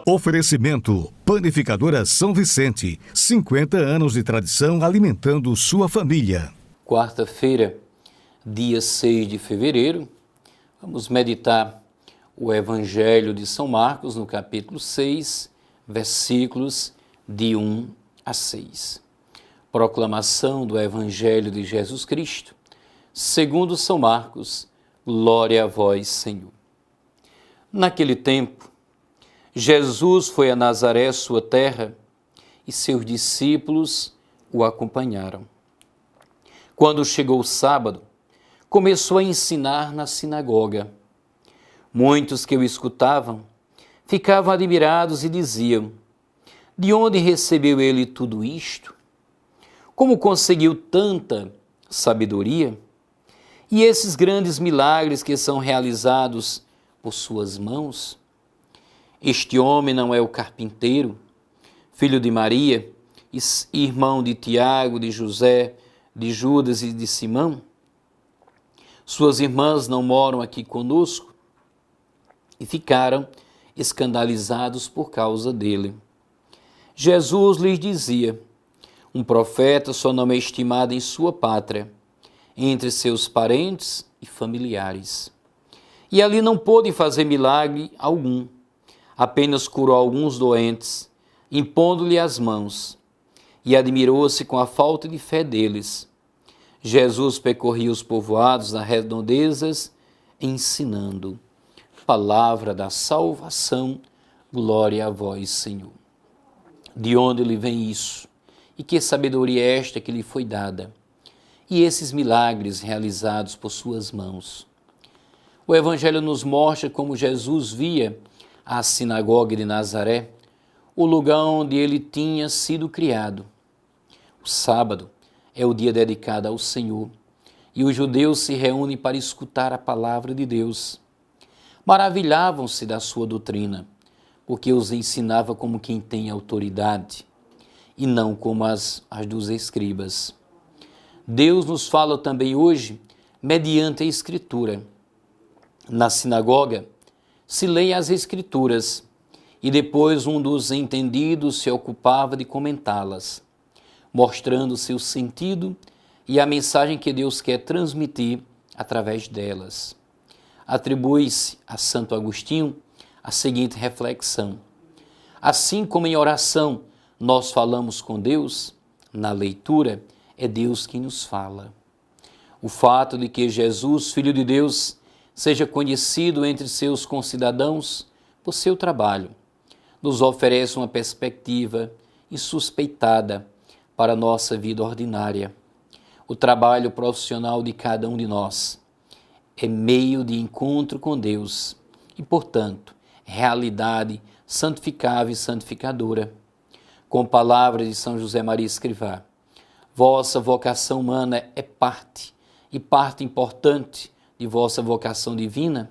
Oferecimento: Panificadora São Vicente, 50 anos de tradição alimentando sua família. Quarta-feira, dia 6 de fevereiro, vamos meditar o Evangelho de São Marcos, no capítulo 6, versículos de 1 a 6. Proclamação do Evangelho de Jesus Cristo, segundo São Marcos. Glória a vós, Senhor. Naquele tempo, Jesus foi a Nazaré, sua terra, e seus discípulos o acompanharam. Quando chegou o sábado, começou a ensinar na sinagoga. Muitos que o escutavam ficavam admirados e diziam: de onde recebeu ele tudo isto? Como conseguiu tanta sabedoria? E esses grandes milagres que são realizados por suas mãos? Este homem não é o carpinteiro, filho de Maria, irmão de Tiago, de José, de Judas e de Simão? Suas irmãs não moram aqui conosco? E ficaram escandalizados por causa dele. Jesus lhes dizia: um profeta só não é estimado em sua pátria, entre seus parentes e familiares. E ali não pôde fazer milagre algum, apenas curou alguns doentes, impondo-lhe as mãos, e admirou-se com a falta de fé deles. Jesus percorria os povoados nas redondezas, ensinando. Palavra da salvação, glória a vós, Senhor. De onde lhe vem isso? E que sabedoria é esta que lhe foi dada? E esses milagres realizados por suas mãos? O Evangelho nos mostra como Jesus via a sinagoga de Nazaré, o lugar onde ele tinha sido criado. O sábado é o dia dedicado ao Senhor, e os judeus se reúnem para escutar a palavra de Deus. Maravilhavam-se da sua doutrina, porque os ensinava como quem tem autoridade, e não como as dos escribas. Deus nos fala também hoje mediante a Escritura. Na sinagoga, se leia as Escrituras, e depois um dos entendidos se ocupava de comentá-las, mostrando seu sentido e a mensagem que Deus quer transmitir através delas. Atribui-se a Santo Agostinho a seguinte reflexão: assim como em oração nós falamos com Deus, na leitura é Deus quem nos fala. O fato de que Jesus, Filho de Deus, seja conhecido entre seus concidadãos por seu trabalho, nos oferece uma perspectiva insuspeitada para a nossa vida ordinária. O trabalho profissional de cada um de nós é meio de encontro com Deus e, portanto, realidade santificável e santificadora. Com palavras de São José Maria Escrivá, vossa vocação humana é parte, e parte importante, de vossa vocação divina.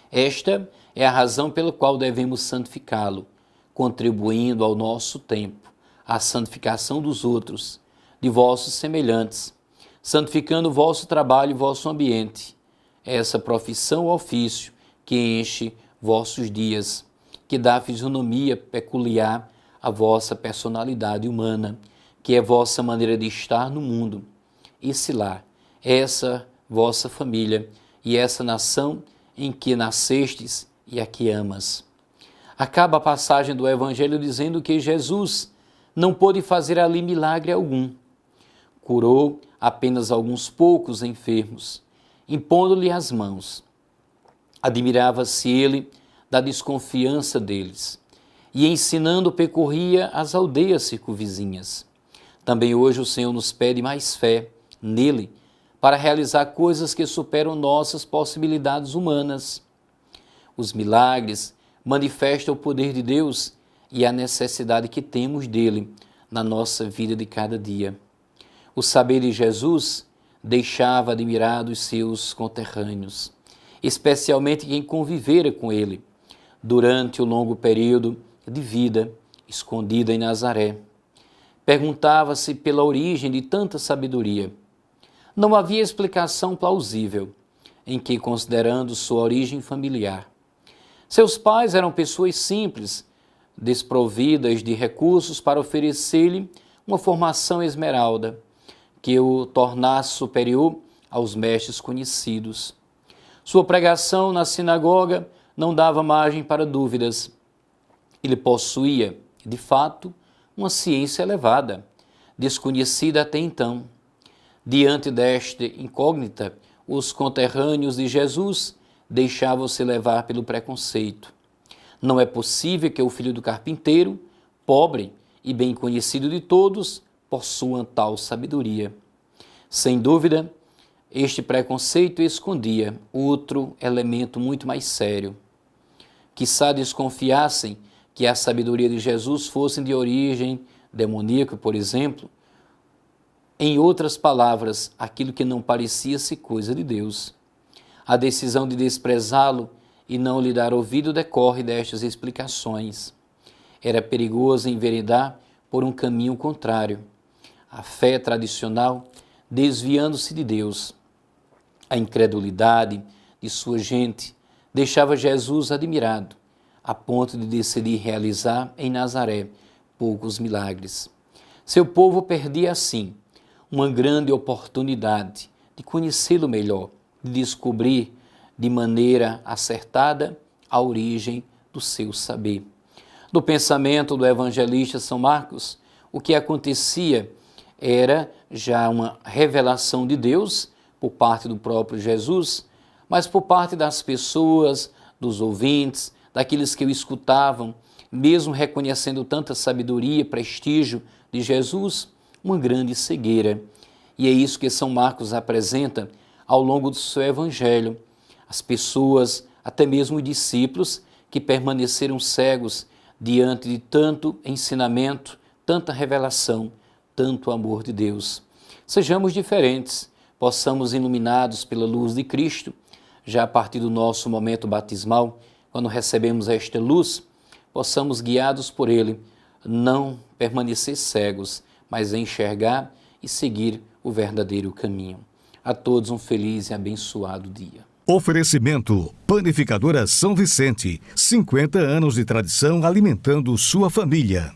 Esta é a razão pela qual devemos santificá-lo, contribuindo ao nosso tempo à santificação dos outros, de vossos semelhantes, santificando o vosso trabalho e vosso ambiente. Essa profissão ou ofício que enche vossos dias, que dá fisionomia peculiar à vossa personalidade humana, que é vossa maneira de estar no mundo. E se lá, essa vossa família e essa nação em que nascestes e a que amas. Acaba a passagem do Evangelho dizendo que Jesus não pôde fazer ali milagre algum. Curou apenas alguns poucos enfermos, impondo-lhe as mãos. Admirava-se ele da desconfiança deles e, ensinando, percorria as aldeias circunvizinhas. Também hoje o Senhor nos pede mais fé nele, para realizar coisas que superam nossas possibilidades humanas. Os milagres manifestam o poder de Deus e a necessidade que temos dele na nossa vida de cada dia. O saber de Jesus deixava admirados seus conterrâneos, especialmente quem convivera com ele durante o longo período de vida escondida em Nazaré. Perguntava-se pela origem de tanta sabedoria. Não havia explicação plausível em que, considerando sua origem familiar. Seus pais eram pessoas simples, desprovidas de recursos para oferecer-lhe uma formação esmeralda, que o tornasse superior aos mestres conhecidos. Sua pregação na sinagoga não dava margem para dúvidas. Ele possuía, de fato, uma ciência elevada, desconhecida até então. Diante desta incógnita, os conterrâneos de Jesus deixavam-se levar pelo preconceito. Não é possível que o filho do carpinteiro, pobre e bem conhecido de todos, possua tal sabedoria. Sem dúvida, este preconceito escondia outro elemento muito mais sério. Quiçá desconfiassem que a sabedoria de Jesus fosse de origem demoníaca, por exemplo. Em outras palavras, aquilo que não parecia-se coisa de Deus. A decisão de desprezá-lo e não lhe dar ouvido decorre destas explicações. Era perigoso enveredar por um caminho contrário. A fé tradicional desviando-se de Deus. A incredulidade de sua gente deixava Jesus admirado, a ponto de decidir realizar em Nazaré poucos milagres. Seu povo perdia, assim, uma grande oportunidade de conhecê-lo melhor, de descobrir de maneira acertada a origem do seu saber. No pensamento do evangelista São Marcos, o que acontecia era já uma revelação de Deus por parte do próprio Jesus, mas por parte das pessoas, dos ouvintes, daqueles que o escutavam, mesmo reconhecendo tanta sabedoria e prestígio de Jesus, uma grande cegueira. E é isso que São Marcos apresenta ao longo do seu evangelho. As pessoas, até mesmo os discípulos, que permaneceram cegos diante de tanto ensinamento, tanta revelação, tanto amor de Deus. Sejamos diferentes, possamos, iluminados pela luz de Cristo, já a partir do nosso momento batismal, quando recebemos esta luz, possamos, guiados por Ele, não permanecer cegos, mas enxergar e seguir o verdadeiro caminho. A todos um feliz e abençoado dia. Oferecimento: Panificadora São Vicente, 50 anos de tradição alimentando sua família.